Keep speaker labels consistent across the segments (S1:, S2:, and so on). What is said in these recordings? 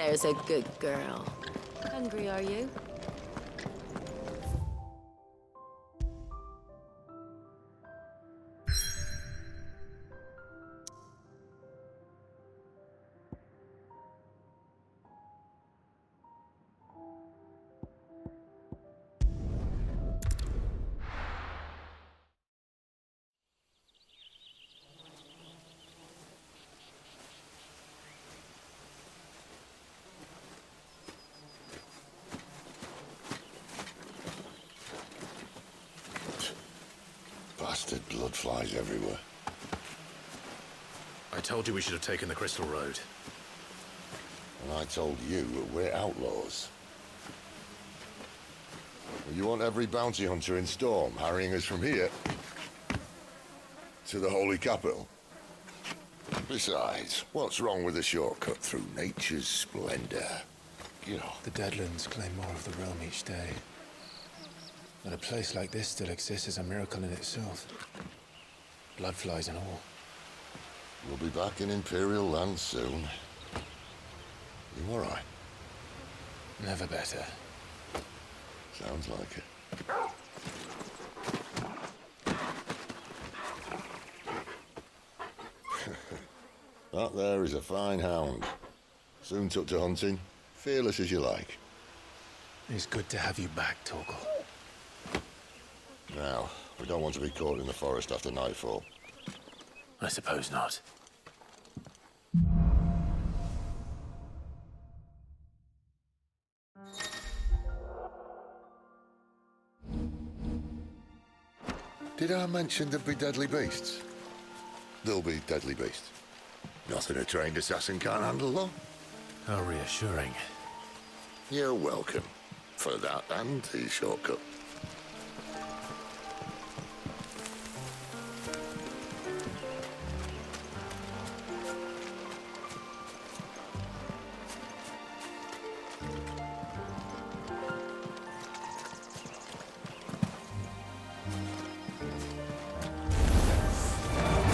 S1: There's a good girl. Hungry, are you?
S2: Bastard blood flies everywhere.
S3: I told you we should have taken the Crystal Road.
S2: And I told you that we're outlaws. You want every bounty hunter in Storm harrying us from here to the Holy Capital? Besides, what's wrong with a shortcut through nature's splendor? You know.
S4: The Deadlands claim more of the realm each day. That a place like this still exists is a miracle in itself. Bloodflies and all.
S2: We'll be back in Imperial land soon. You all right?
S4: Never better.
S2: Sounds like it. That there is a fine hound. Soon took to hunting. Fearless as you like.
S4: It's good to have you back, Torgal.
S2: Now, we don't want to be caught in the forest after nightfall.
S4: I suppose not.
S2: Did I mention there'd be deadly beasts? There'll be deadly beasts. Nothing a trained assassin can't handle, though.
S4: How reassuring.
S2: You're welcome. For that and the shortcut.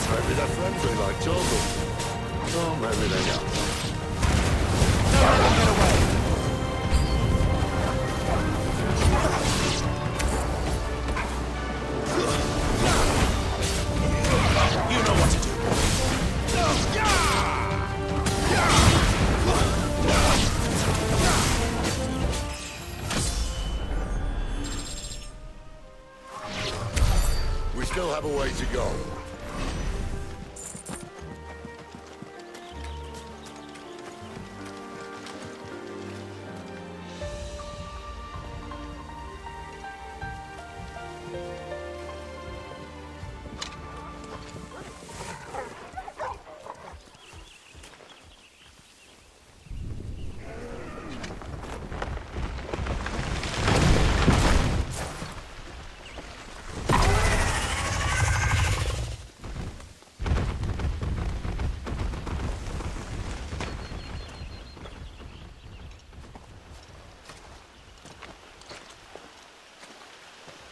S2: Maybe they're friendly like Torgal. Oh, maybe they are.
S4: Get away! You know what to do.
S2: We still have a way to go.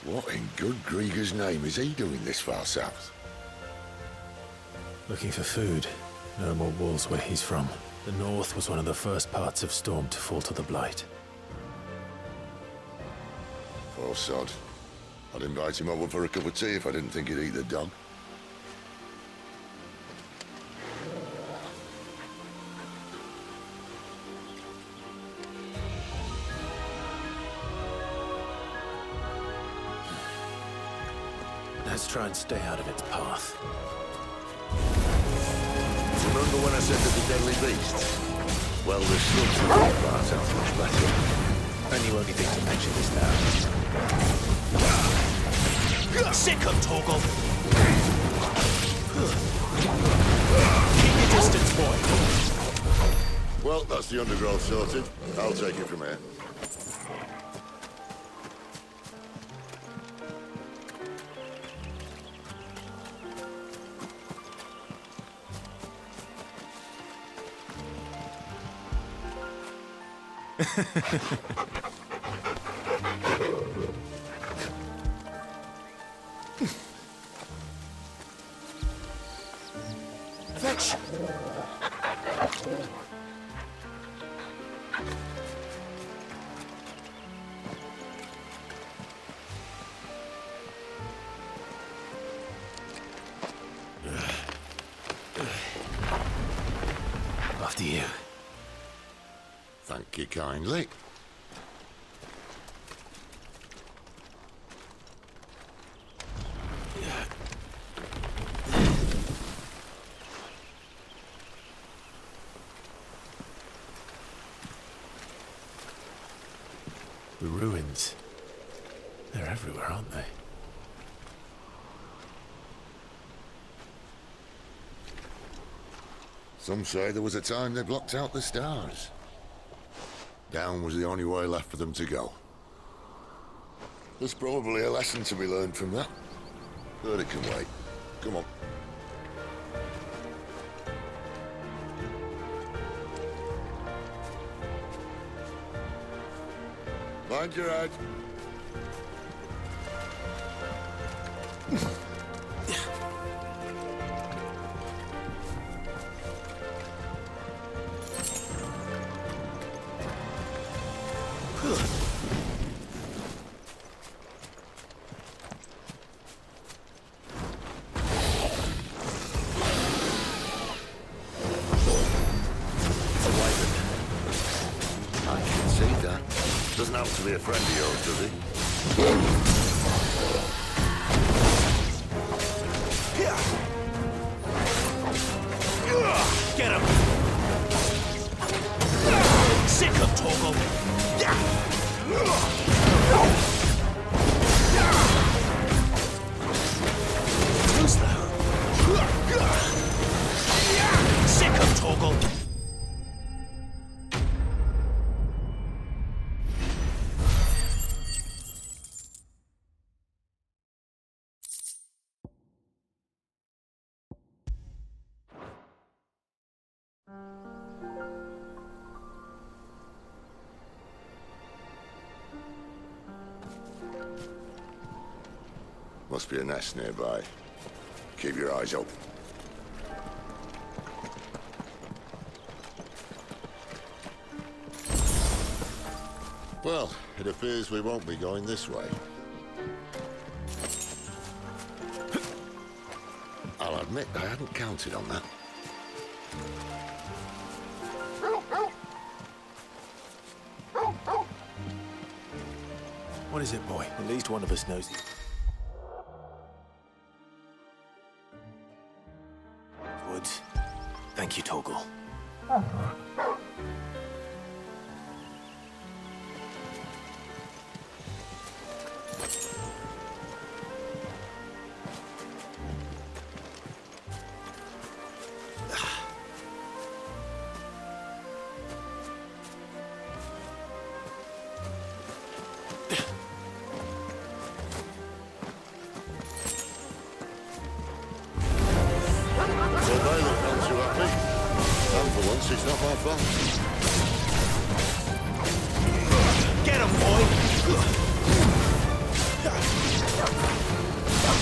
S2: What in good Grieger's name is he doing this far south?
S4: Looking for food. No more wolves where he's from. The north was one of the first parts of Storm to fall to the Blight.
S2: Poor sod. I'd invite him over for a cup of tea if I didn't think he'd eat the dog.
S4: Let's try and stay out of its path.
S2: Remember when I said there'd be deadly beasts? Well, the slugs in that part sounds much better.
S4: And you only think to mention this now. Sick of Torgal! Keep your distance, boy.
S2: Well, that's the undergrowth sorted. I'll take it from here.
S4: Fetch! After you.
S2: Thank you kindly.
S4: The ruins. They're everywhere, aren't they?
S2: Some say there was a time they blocked out the stars. Down was the only way left for them to go. There's probably a lesson to be learned from that. But it can wait. Come on. Mind your head. I can see that. Doesn't happen to be a friend of yours, does he?
S5: Get him! Sick of Toggle! Too slow. Sick of Toggle!
S2: Must be a nest nearby. Keep your eyes open. Well, it appears we won't be going this way. I'll admit I hadn't counted on that.
S4: What is it, boy? At least one of us knows it. Woods. Thank you, Toggle.
S2: It's not my fault.
S5: Get him, boy!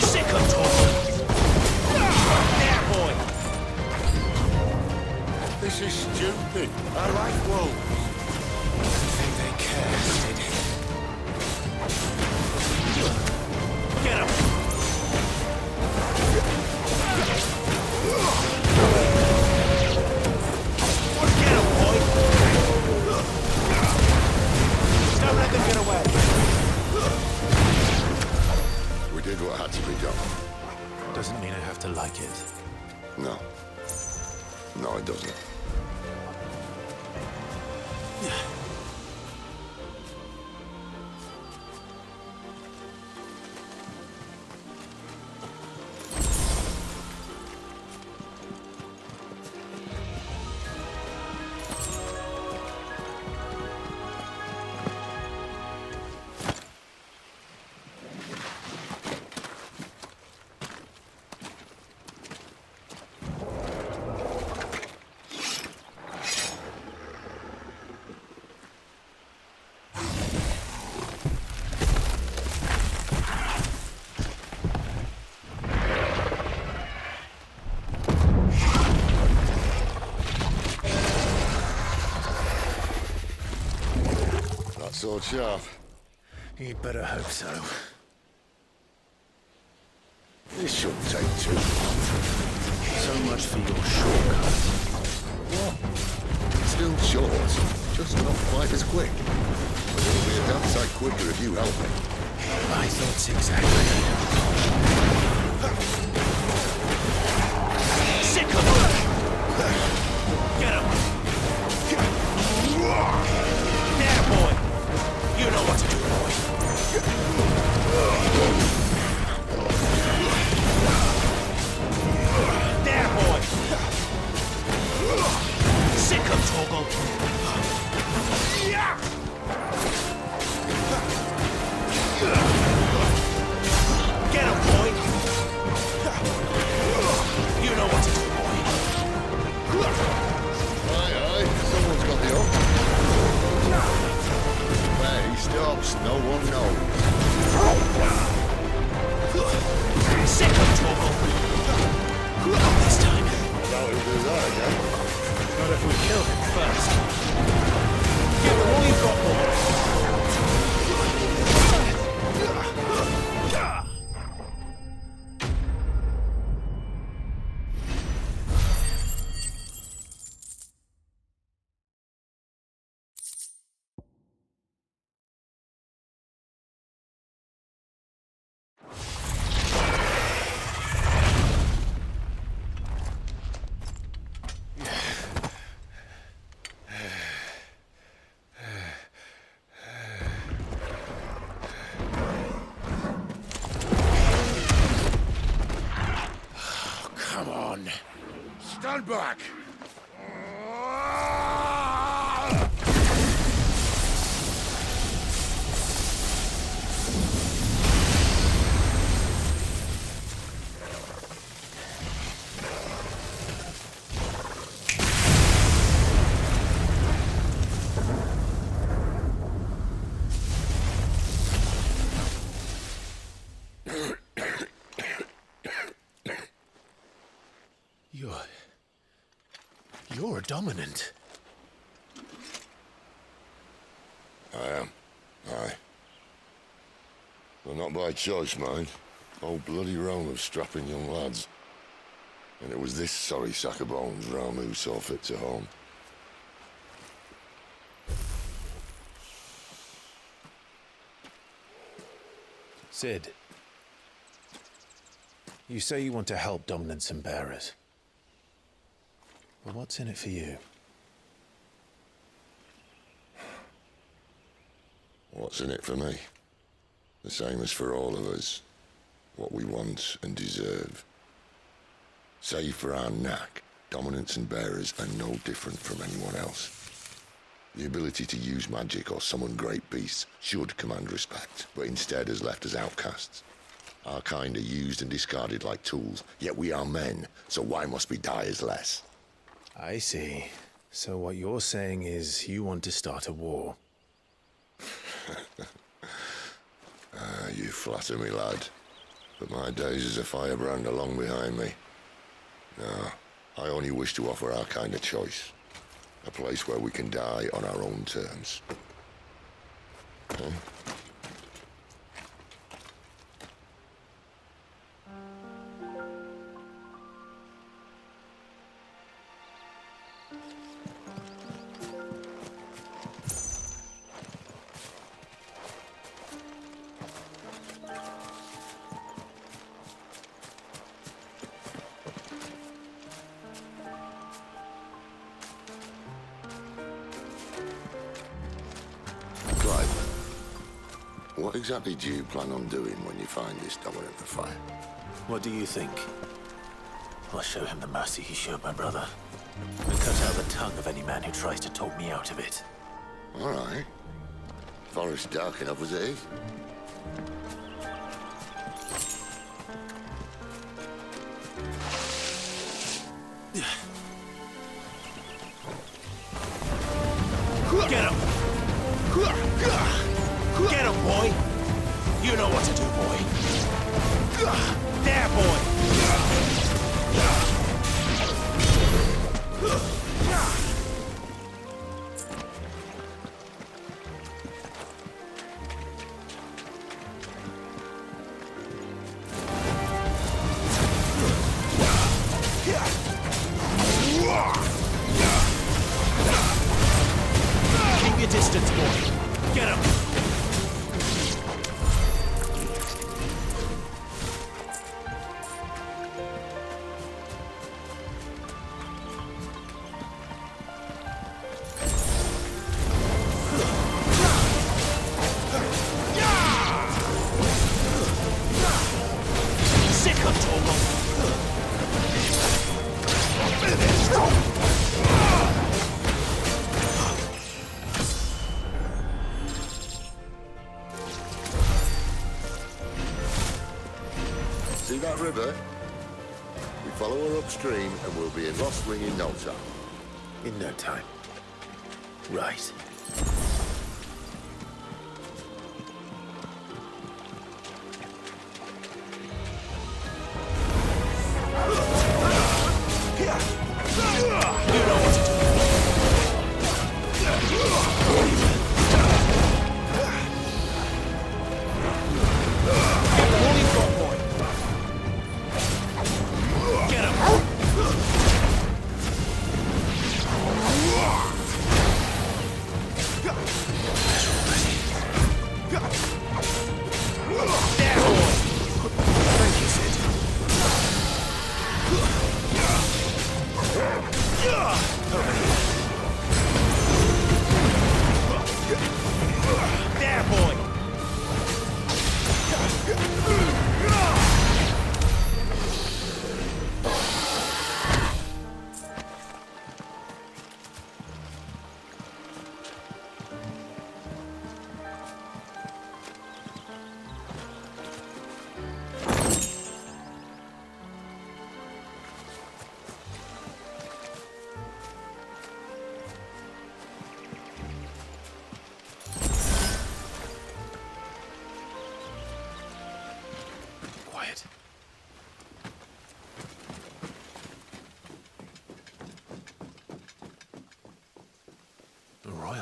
S5: Sick of Toggle! There, boy!
S2: This is stupid. I like wolves.
S4: I don't think they care, Sid.
S5: Get him! Don't let them get away.
S2: We did what had to be done.
S4: Doesn't mean I have to like it.
S2: No. No, it doesn't. Sword sharp.
S4: You'd better hope so.
S2: This shouldn't take too long.
S4: So much for your shortcut.
S2: still short, just not quite as quick. But it'll be a damn sight quicker if you help me.
S4: My thoughts exactly.
S5: Sick of it! Get him! There, boy! You know what to do, boy. There, boy! Sick of Toggle! Get him, boy! You know what to do, boy.
S2: Aye, someone's got the up. Where he stops, no one knows.
S5: Sick of Toggle! Not this time.
S2: I doubt he'll do that again.
S5: Not if we kill him first. Give him all you've got, boy.
S2: Stand back!
S4: You're dominant.
S2: I am. Aye. Well, not by choice, mind. Old bloody Rome of strapping young lads. And it was this sorry sack of bones Rome who saw fit to home.
S4: Sid, you say you want to help dominants and bearers. Well, what's in it for you?
S2: What's in it for me? The same as for all of us. What we want and deserve. Save for our knack, dominants and bearers are no different from anyone else. The ability to use magic or summon great beasts should command respect, but instead has left us outcasts. Our kind are used and discarded like tools, yet we are men, so why must we die as less?
S4: I see. So what you're saying is you want to start a war.
S2: You flatter me, lad. But my days as a firebrand are long behind me. No, I only wish to offer our kind a choice. A place where we can die on our own terms. Huh? What exactly do you plan on doing when you find this dominant to fight?
S5: What do you think? I'll show him the mercy he showed my brother. And cut out the tongue of any man who tries to talk me out of it.
S2: All right. Forest dark enough as it is.
S5: Get him! Get him, boy! You know what to do, boy. There, boy!
S2: See that river? We follow her upstream and we'll be in Lost Wing in no time.
S5: In no time. Right.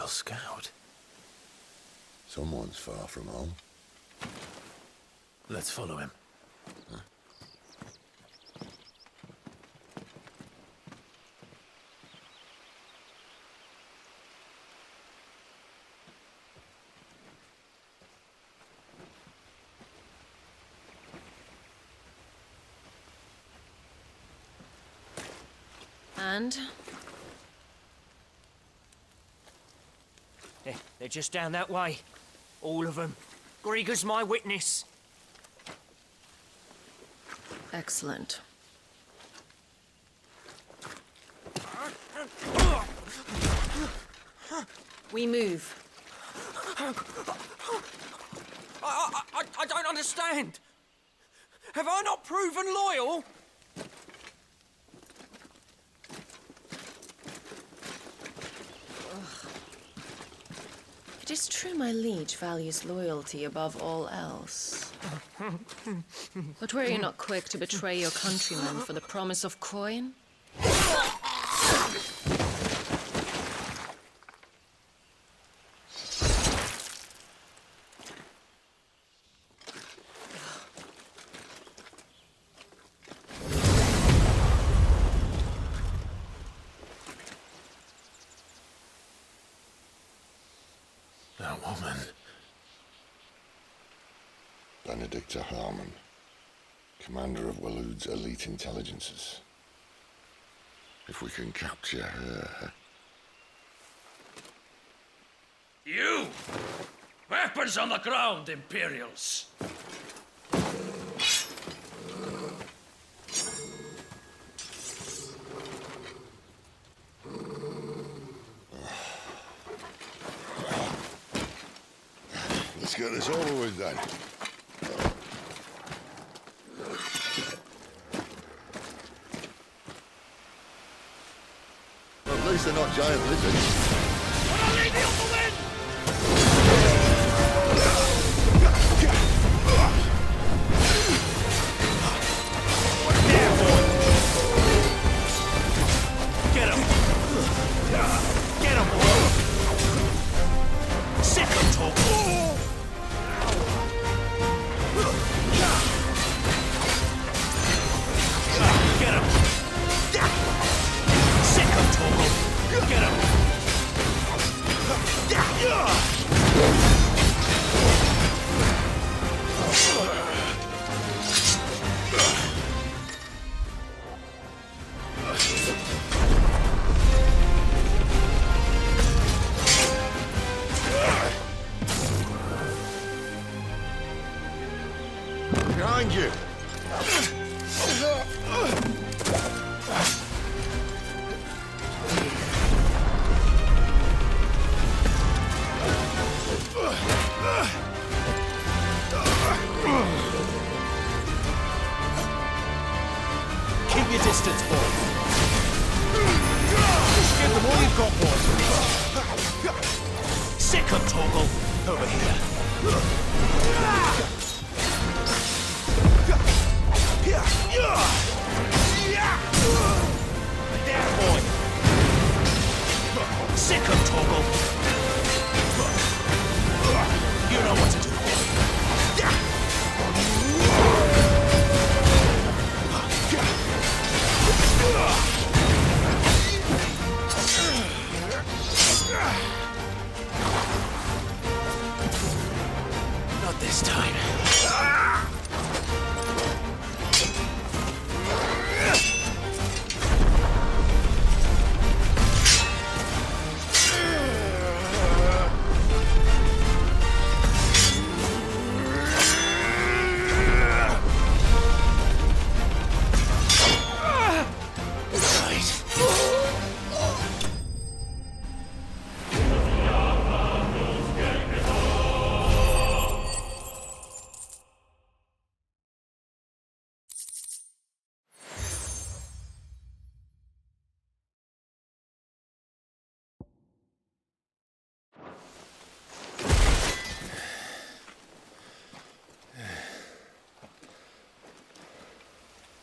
S5: Scout.
S2: Someone's far from home.
S5: Let's follow him.
S2: Huh?
S1: And?
S6: They're just down that way. All of them. Grieger's my witness.
S1: Excellent. We move.
S6: I don't understand. Have I not proven loyal?
S1: It is true my liege values loyalty above all else. But were you not quick to betray your countrymen for the promise of coin?
S5: That woman.
S2: Benedicta Harmon, commander of Walood's elite intelligences. If we can capture her...
S3: You! Weapons on the ground, Imperials!
S2: Let's get this over with then. Well, at least they're not giant lizards.
S5: Get him! Keep your distance, boy.
S7: Just give them all you've got, boys.
S5: Sick of Toggle. Over here.
S7: There, boy.
S5: Sick of Toggle. You know what to do, boy. Not this time.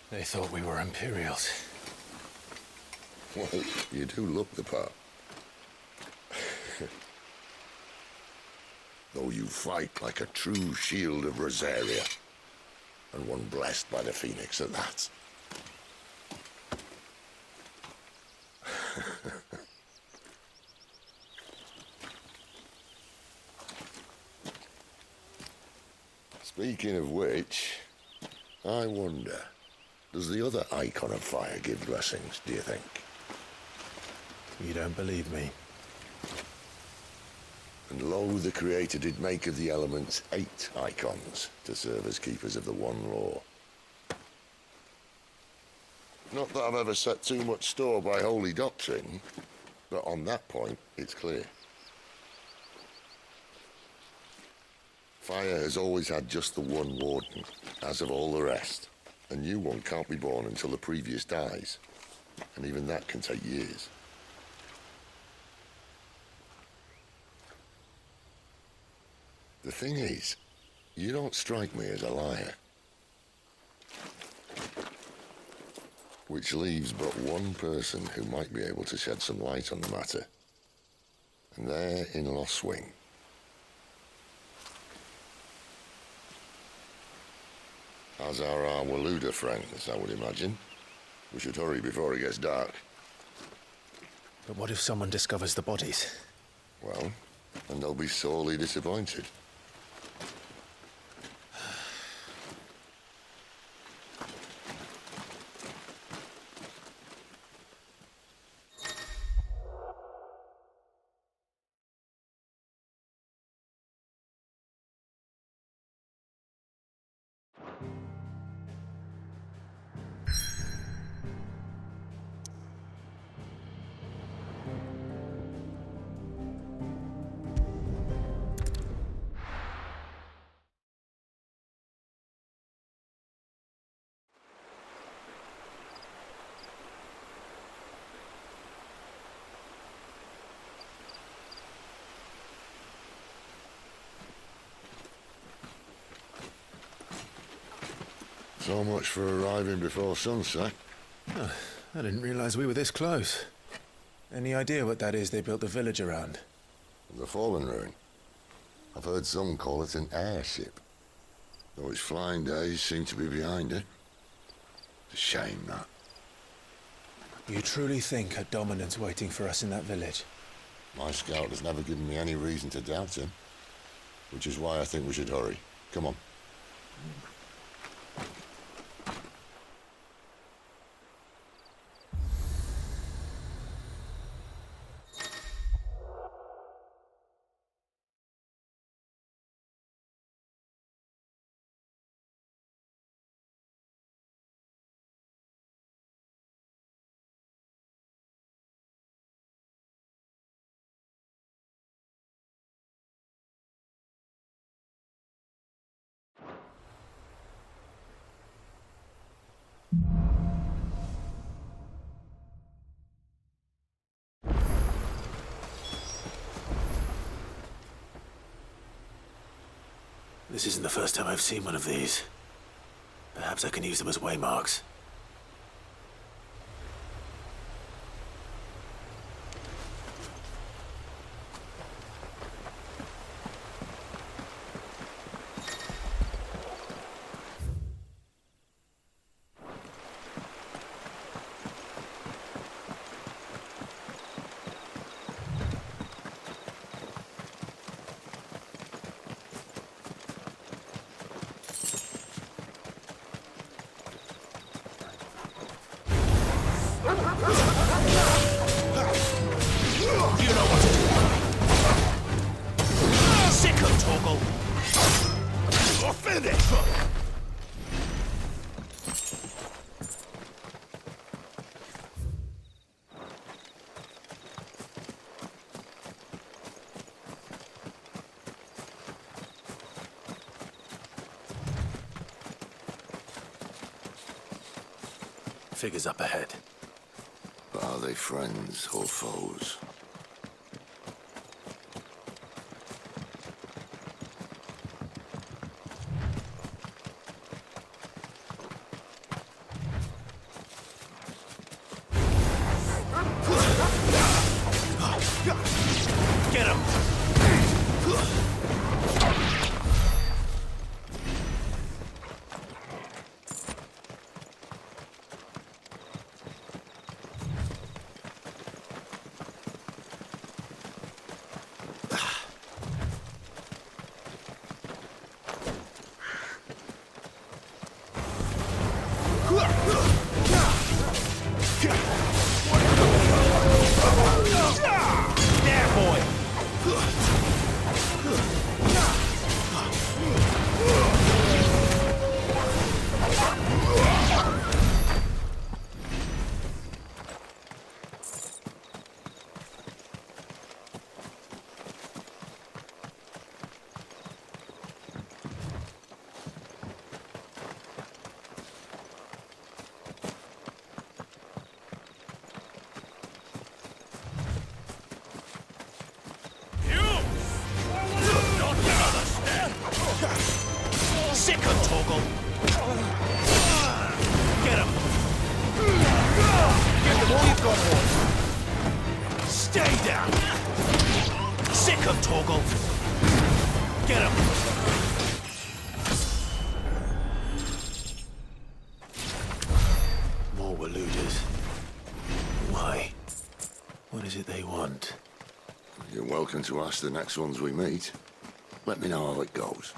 S4: They thought we were Imperials.
S2: Well, you do look the part. Though you fight like a true shield of Rosaria. And one blessed by the Phoenix at that. Speaking of which, I wonder, does the other icon of fire give blessings, do you think?
S4: You don't believe me?
S2: And lo, the Creator did make of the elements 8 icons to serve as keepers of the one law. Not that I've ever set too much store by holy doctrine, but on that point, it's clear. Fire has always had just the one warden, as of all the rest. A new one can't be born until the previous dies, and even that can take years. The thing is, you don't strike me as a liar. Which leaves but one person who might be able to shed some light on the matter. And they're in Lost Swing. As are our Waluda friends, I would imagine. We should hurry before it gets dark.
S4: But what if someone discovers the bodies?
S2: Well, and they'll be sorely disappointed. So much for arriving before sunset.
S4: Oh, I didn't realize we were this close. Any idea what that is they built the village around?
S2: The Fallen Ruin. I've heard some call it an airship. Though its flying days seem to be behind it. It's a shame, that.
S4: You truly think a dominant's waiting for us in that village?
S2: My scout has never given me any reason to doubt him. Which is why I think we should hurry. Come on.
S5: This isn't the first time I've seen one of these. Perhaps I can use them as waymarks. Figures up ahead.
S2: But are they friends or foes?
S5: Get him!
S7: There, boy!
S5: Sick of Toggle! Get him!
S7: Give them all you've got, boys.
S5: Stay down! Sick of Toggle! Get him! More were looters. Why? What is it they want?
S2: You're welcome to ask the next ones we meet. Let me know how it goes.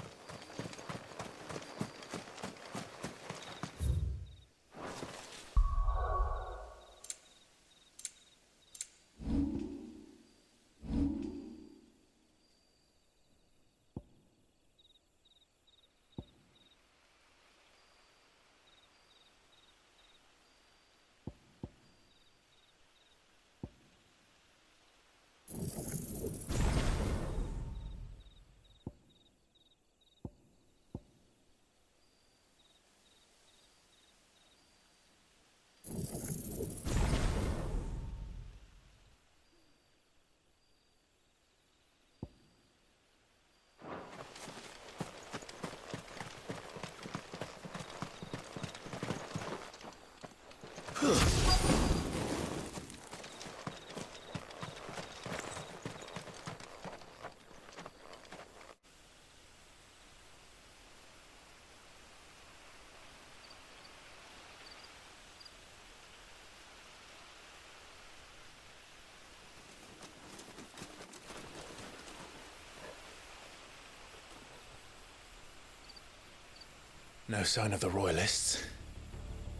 S4: No sign of the Royalists.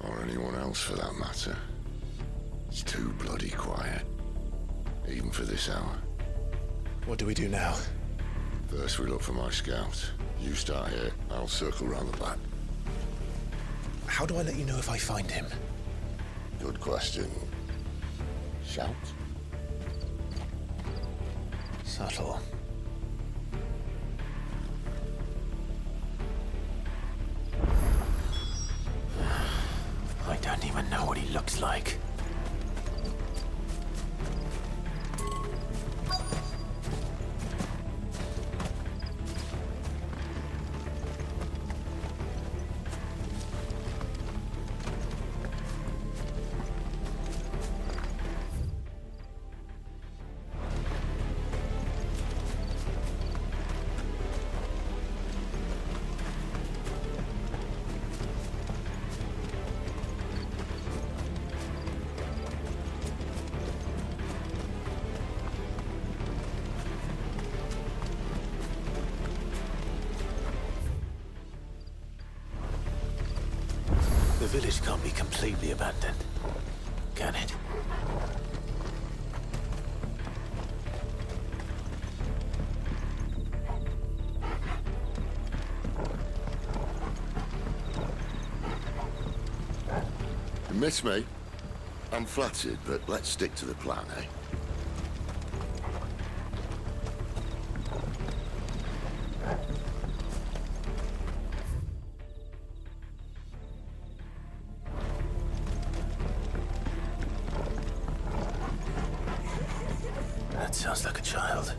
S2: Or anyone else for that matter. It's too bloody quiet. Even for this hour.
S4: What do we do now?
S2: First we look for my scouts. You start here, I'll circle round the back.
S4: How do I let you know if I find him?
S2: Good question. Shout?
S4: Subtle.
S5: I don't even know what he looks like. village can't be completely abandoned, can it?
S2: You miss me? I'm flattered, but let's stick to the plan, eh?
S5: That sounds like a child.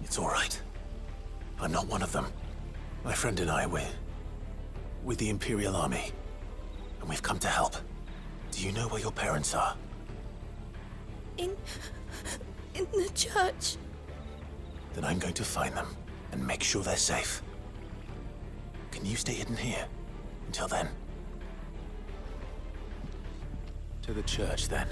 S5: It's all right. I'm not one of them. My friend and I, we're with the Imperial Army, and we've come to help. Do you know where your parents are?
S8: In the church.
S5: Then I'm going to find them and make sure they're safe. Can you stay hidden here until then? To the church, then.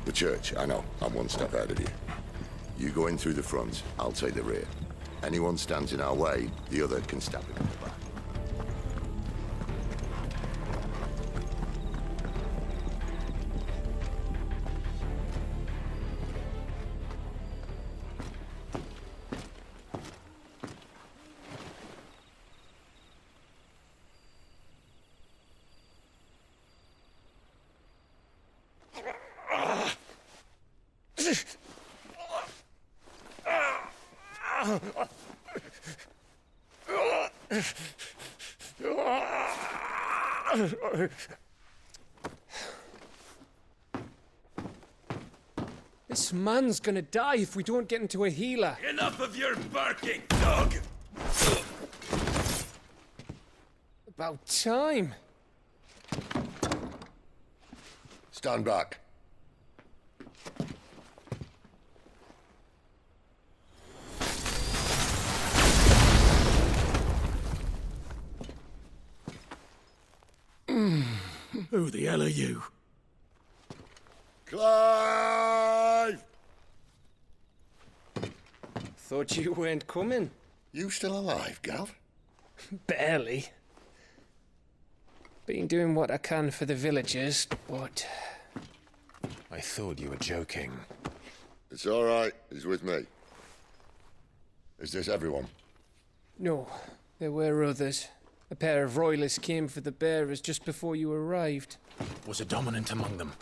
S2: The church, I know. I'm one step ahead of you. You go in through the front, I'll take the rear. Anyone stands in our way, the other can stab him in the back.
S9: This man's gonna die if we don't get into a healer.
S3: Enough of your barking, dog!
S9: About time.
S2: Stand back.
S3: Who the hell are you?
S2: Clive!
S9: Thought you weren't coming.
S2: You still alive, Gav?
S9: Barely. Been doing what I can for the villagers, but...
S4: I thought you were joking.
S2: It's all right. He's with me. Is this everyone?
S9: No, there were others. A pair of royalists came for the bearers just before you arrived.
S5: Was a dominant among them?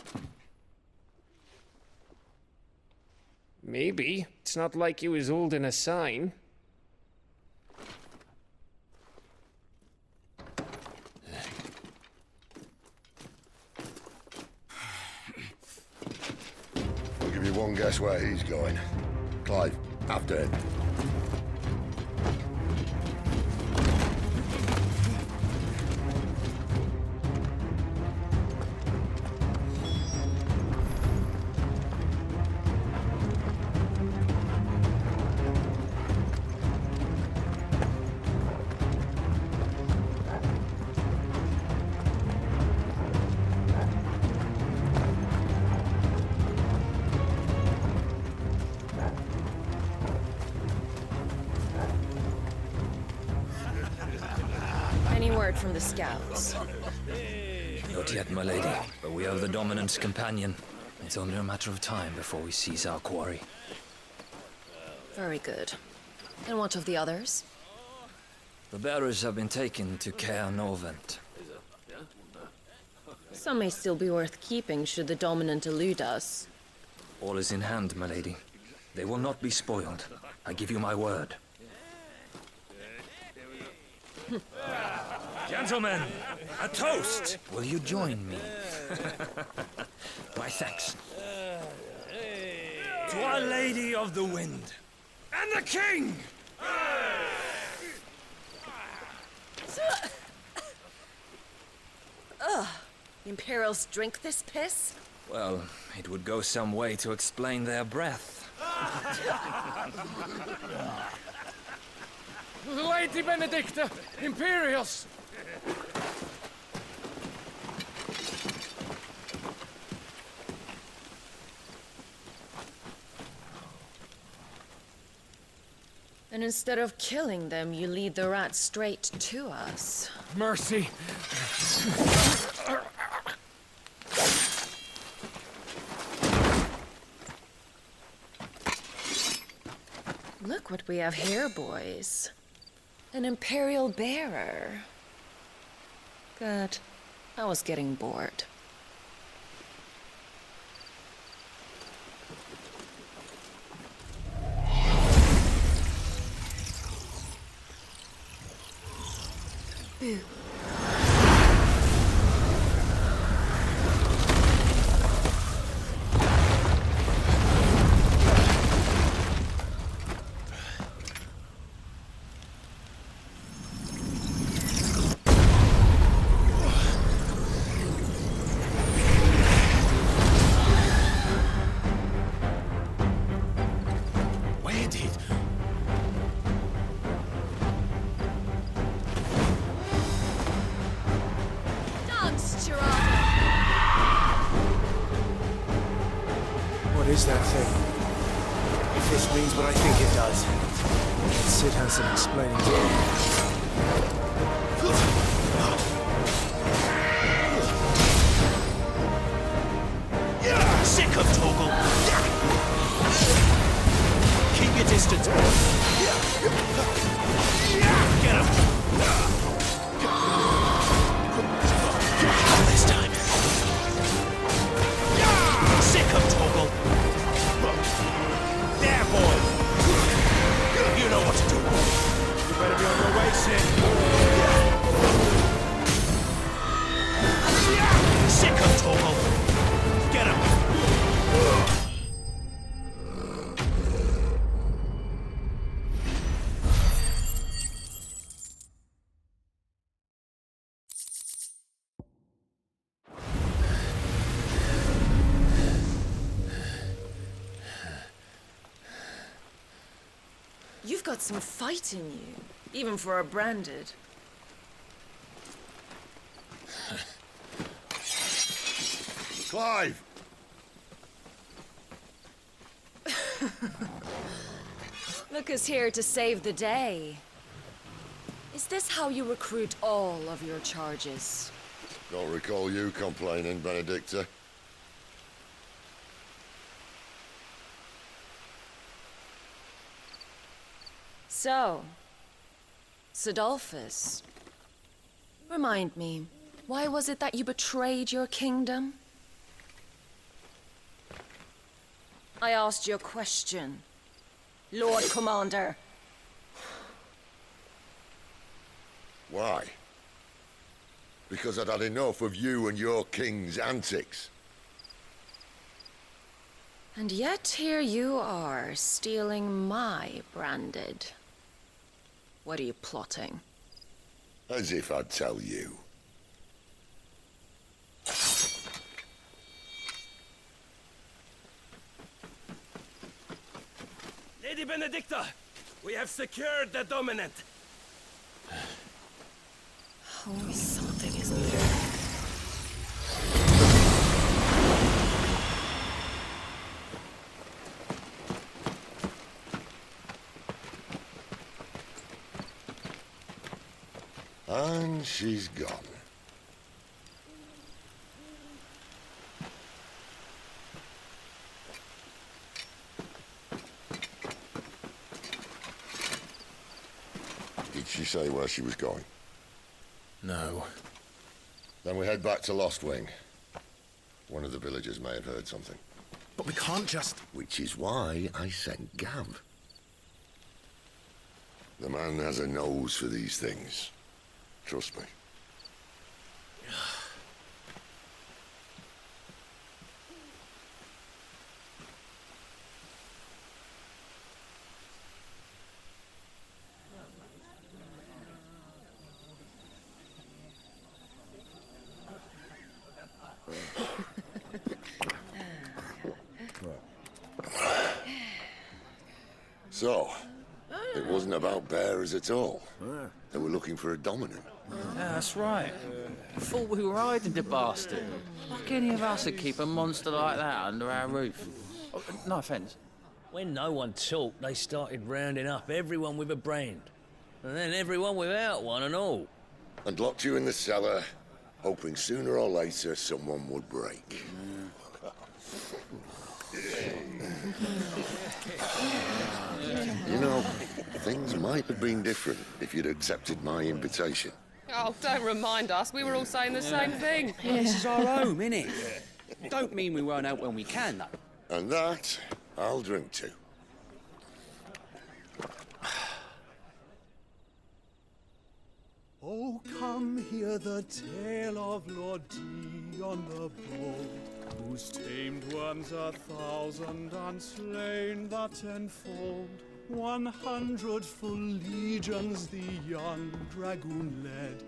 S9: Maybe. It's not like he was holding a sign.
S2: one guess where he's going. Clive, after him.
S1: Any word from the scouts?
S10: Not yet, my lady, but we have the dominant's companion. It's only a matter of time before we seize our quarry.
S1: Very good. And what of the others?
S10: The bearers have been taken to Caer Norvent.
S1: Some may still be worth keeping should the dominant elude us.
S10: All is in hand, my lady. They will not be spoiled. I give you my word.
S3: Gentlemen, a toast!
S10: Will you join me? Why, thanks.
S3: To Our Lady of the Wind. And the King!
S1: Ugh. The Imperials drink this piss?
S10: Well, it would go some way to explain their breath.
S9: Lady Benedicta! Imperials!
S1: And instead of killing them, you lead the rats straight to us.
S9: Mercy!
S1: Look what we have here, boys. An Imperial bearer. Good. I was getting bored. Boo.
S4: What is that thing? If this means what I think it does, Sid has some explaining to do.
S5: Sick of Toggle! Keep your distance. Get him! This time. Sick of Toggle! There, boy! You know what to do.
S7: You better be on your way, Sid.
S5: Sick of Toggle! Get him!
S1: You've got some fight in you, even for a branded.
S2: Clive!
S1: Look who's here to save the day. Is this how you recruit all of your charges?
S2: Don't recall you complaining, Benedicta.
S1: So, Sidolphus, remind me, why was it that you betrayed your kingdom? I asked you a question, Lord Commander.
S2: Why? Because I'd had enough of you and your king's antics.
S1: And yet here you are, stealing my branded. What are you plotting?
S2: As if I'd tell you.
S3: Lady Benedicta, we have secured the dominant.
S1: Always something, isn't there?
S2: And she's gone. Did she say where she was going?
S5: No.
S2: Then we head back to Lost Wing. One of the villagers may have heard something.
S5: But we can't just...
S2: Which is why I sent Gav. The man has a nose for these things. Trust me. So, it wasn't about bearers at all. They were looking for a dominant.
S11: Yeah, that's right. Thought we were hiding the bastard. Like any of us would keep a monster like that under our roof. Oh, no offence.
S12: When no one talked, they started rounding up everyone with a brand. And then everyone without one and all.
S2: And locked you in the cellar, hoping sooner or later someone would break. You know, things might have been different if you'd accepted my invitation.
S13: Oh, don't remind us. We were all saying the same thing.
S14: Yeah, this is our home, innit? Don't mean we won't help when we can, though.
S2: And that, I'll drink to.
S15: Oh, come hear the tale of Lord Dion the Bold, whose tamed worms 1,000 and slain the tenfold. 100 full legions the young dragoon led,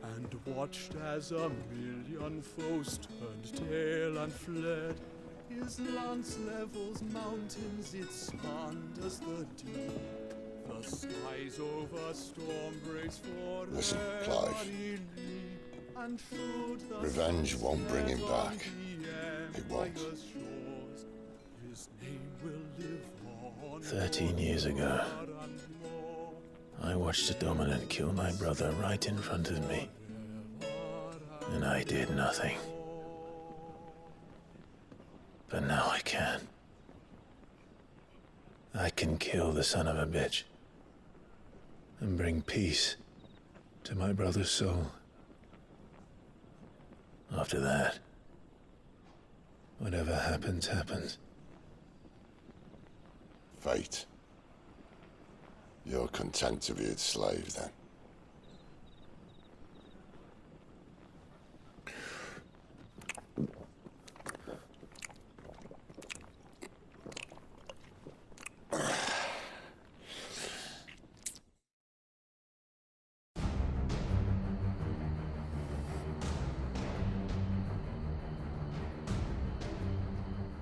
S15: and watched as 1,000,000 foes turned tail and fled. His lance levels mountains, it sanders the deep. The skies over storm breaks for
S2: Listen, Clive.
S15: and
S2: Revenge won't bring him back. It won't.
S15: His name will live on
S5: 13 years ago, I watched a dominant kill my brother right in front of me. And I did nothing. But now I can. I can kill the son of a bitch. And bring peace to my brother's soul. After that, whatever happens, happens.
S2: Fate. You're content to be its slave, then?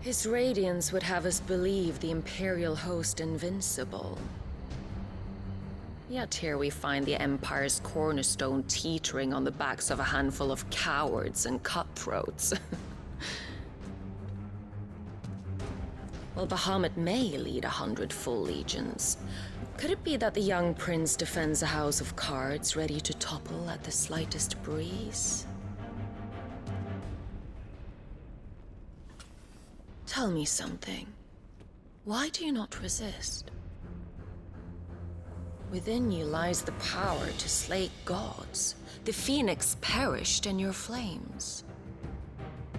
S1: His radiance would have us believe the Imperial host invincible. Yet here we find the Empire's cornerstone teetering on the backs of a handful of cowards and cutthroats. Well, Bahamut may lead 100 full legions. Could it be that the young prince defends a house of cards ready to topple at the slightest breeze? Tell me something. Why do you not resist? Within you lies the power to slay gods. The phoenix perished in your flames.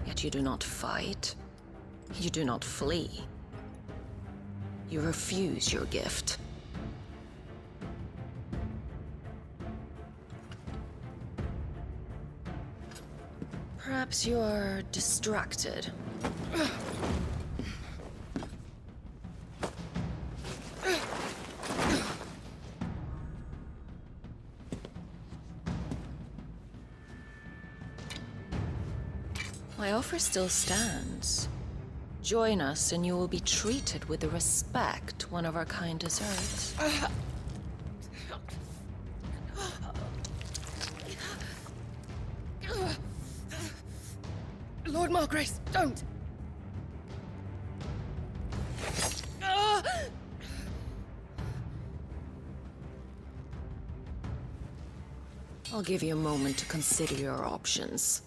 S1: Yet you do not fight. You do not flee. You refuse your gift. Perhaps you're distracted. My offer still stands. Join us and you will be treated with the respect one of our kind deserves.
S8: Lord Margrace, don't!
S1: I'll give you a moment to consider your options.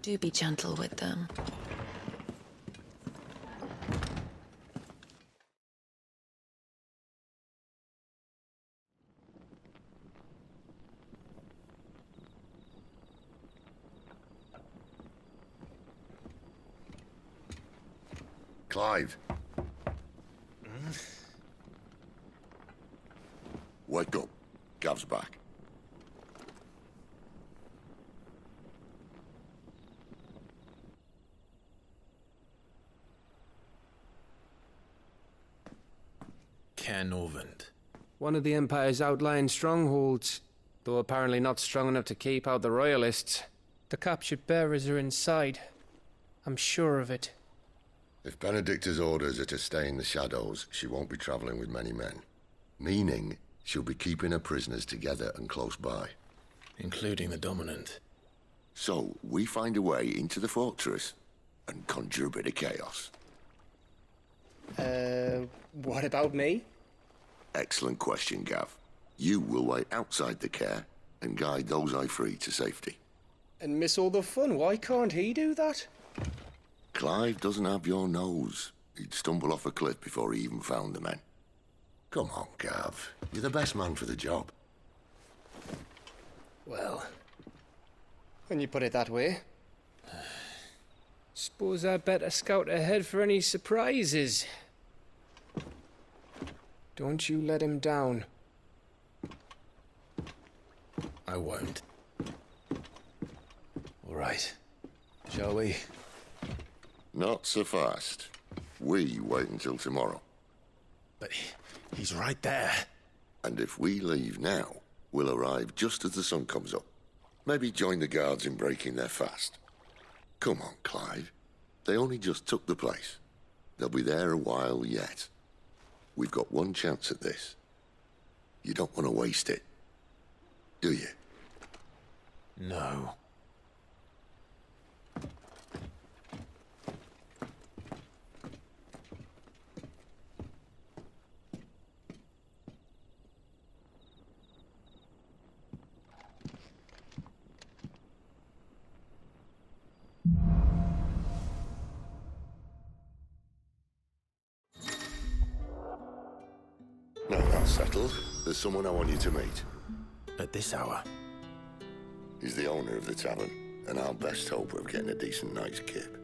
S1: Do be gentle with them.
S2: Clive. Wake up. Gav's back.
S4: Norvend.
S9: One of the Empire's outlying strongholds, though apparently not strong enough to keep out the Royalists. The captured bearers are inside. I'm sure of it.
S2: If Benedicta's orders are to stay in the shadows, she won't be traveling with many men. Meaning, she'll be keeping her prisoners together and close by.
S4: Including the Dominant.
S2: So, we find a way into the fortress and conjure a bit of chaos.
S9: What about me?
S2: Excellent question, Gav. You will wait outside the care and guide those I free to safety.
S9: And miss all the fun. Why can't he do that?
S2: Clive doesn't have your nose. He'd stumble off a cliff before he even found the men. Come on, Gav. You're the best man for the job.
S9: Well, when you put it that way. Suppose I'd better scout ahead for any surprises. Don't you let him down.
S4: I won't. All right. Shall we?
S2: Not so fast. We wait until tomorrow.
S4: But he's right there.
S2: And if we leave now, we'll arrive just as the sun comes up. Maybe join the guards in breaking their fast. Come on, Clive. They only just took the place. They'll be there a while yet. We've got one chance at this. You don't want to waste it, do you?
S4: No.
S2: Now that's settled. There's someone I want you to meet.
S4: At this hour?
S2: He's the owner of the tavern, and our best hope of getting a decent night's kip.